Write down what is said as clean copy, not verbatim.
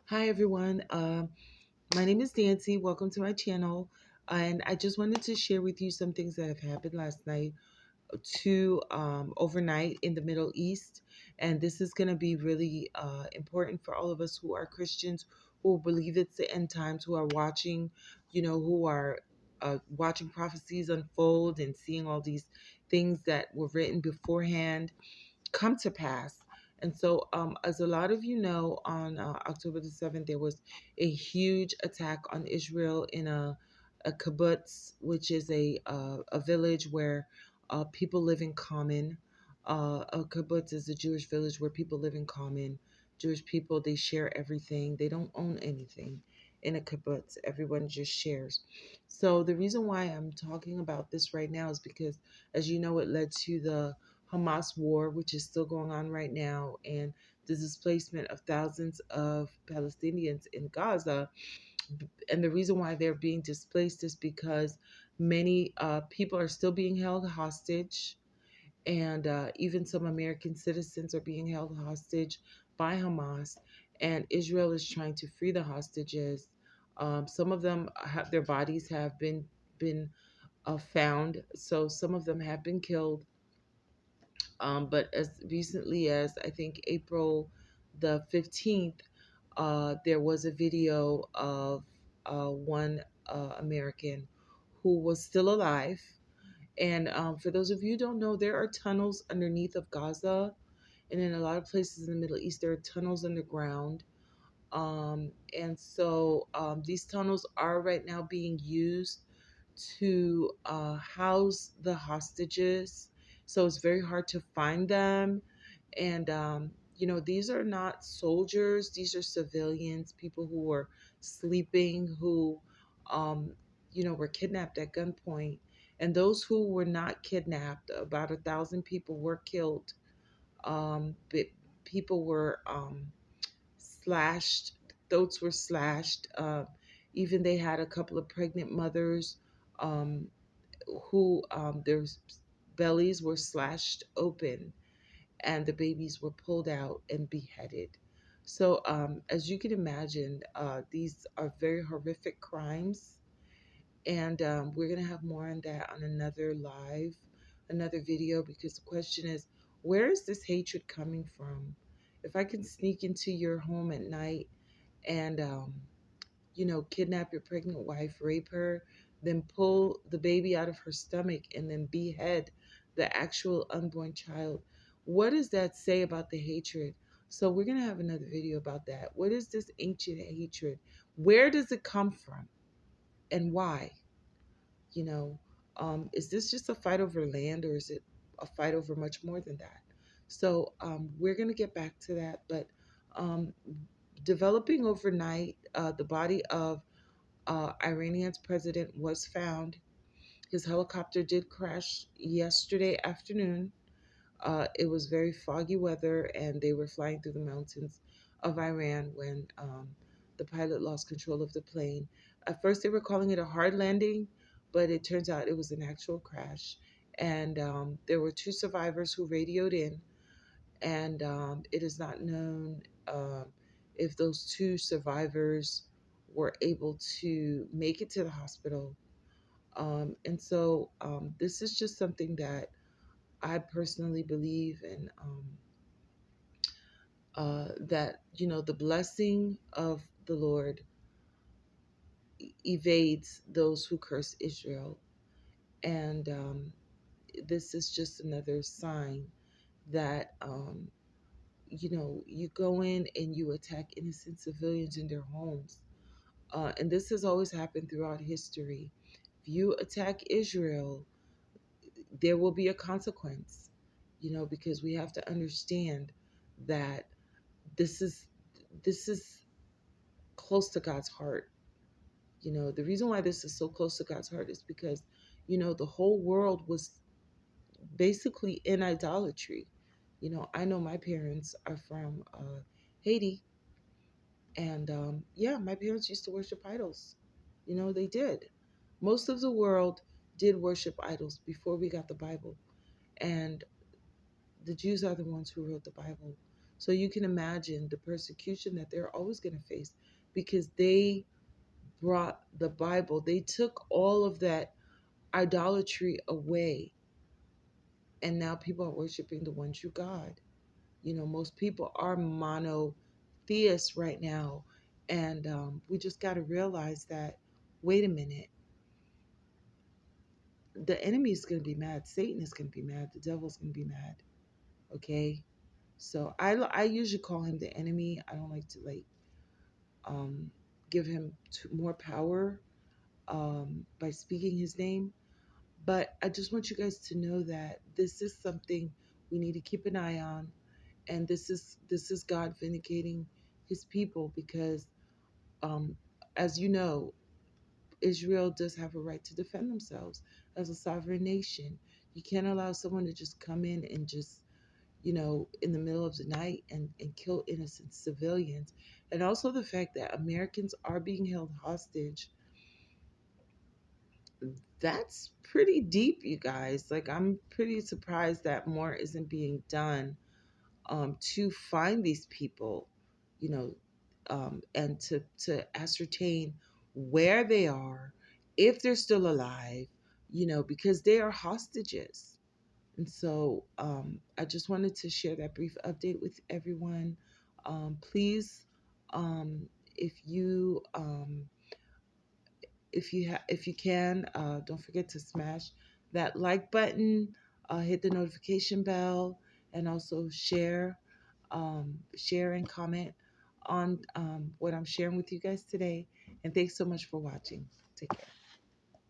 Hi everyone. My name is Nancy. Welcome to my channel. And I just wanted to share with you some things that have happened last night to overnight in the Middle East. And this is going to be really important for all of us who are Christians, who believe it's the end times, who are watching, who are watching prophecies unfold and seeing all these things that were written beforehand come to pass. And so, as a lot of you know, on October the 7th, there was a huge attack on Israel in a kibbutz, which is a village where people live in common. A kibbutz is a Jewish village where people live in common. Jewish people, they share everything, they don't own anything in a kibbutz. Everyone just shares. So, the reason why I'm talking about this right now is because, as you know, it led to the Hamas war, which is still going on right now, and the displacement of thousands of Palestinians in Gaza. And the reason why they're being displaced is because many people are still being held hostage, and even some American citizens are being held hostage by Hamas, and Israel is trying to free the hostages. Some of them have their bodies have been found, so some of them have been killed. But as recently as I think April the 15th, there was a video of one American who was still alive. And for those of you who don't know, there are tunnels underneath of Gaza. And in a lot of places in the Middle East, there are tunnels underground. And so these tunnels are right now being used to house the hostages. So it's very hard to find them. And, these are not soldiers, these are civilians, people who were sleeping, who, were kidnapped at gunpoint. And those who were not kidnapped, about 1,000 people were killed. But people were slashed, throats were slashed. Even they had a couple of pregnant mothers um, who their bellies were slashed open and the babies were pulled out and beheaded. So, as you can imagine, these are very horrific crimes. And we're going to have more on that on another live, another video, because the question is, where is this hatred coming from? If I can sneak into your home at night and kidnap your pregnant wife, rape her, then pull the baby out of her stomach and then behead the actual unborn child. What does that say about the hatred? So we're going to have another video about that. What is this ancient hatred? Where does it come from and why? You know, is this just a fight over land, or is it a fight over much more than that? So we're going to get back to that. But um, developing overnight, the body of Iranian's president was found. His helicopter did crash yesterday afternoon. It was very foggy weather, and they were flying through the mountains of Iran when the pilot lost control of the plane. At first, they were calling it a hard landing, but it turns out it was an actual crash. And there were two survivors who radioed in, and it is not known if those two survivors were able to make it to the hospital. And so this is just something that I personally believe in, that, the blessing of the Lord evades those who curse Israel. And this is just another sign that, you go in and you attack innocent civilians in their homes. And this has always happened throughout history. If you attack Israel, there will be a consequence, because we have to understand that this is this is close to God's heart. The reason why this is so close to God's heart is because, the whole world was basically in idolatry. I know my parents are from Haiti, and yeah, my parents used to worship idols. They did. Most of the world did worship idols before we got the Bible. And the Jews are the ones who wrote the Bible. So you can imagine the persecution that they're always going to face because they brought the Bible, they took all of that idolatry away, and now people are worshiping the one true God. Most people are monotheists right now, and we just got to realize that, wait a minute, the enemy is going to be mad, Satan is going to be mad, the devil's going to be mad. Okay, so I usually call him the enemy. I don't like to um, give him more power by speaking his name. But I just want you guys to know that this is something we need to keep an eye on, and this is God vindicating His people because, um, as you know, Israel does have a right to defend themselves as a sovereign nation. You can't allow someone to just come in and just, in the middle of the night and kill innocent civilians. And also the fact that Americans are being held hostage. That's pretty deep, you guys. Like, I'm pretty surprised that more isn't being done to find these people, you know, and to ascertain where they are, if they're still alive, because they are hostages. And so I just wanted to share that brief update with everyone. Please, um, if you if you can, don't forget to smash that like button, hit the notification bell, and also share and comment on what I'm sharing with you guys today. And thanks so much for watching. Take care.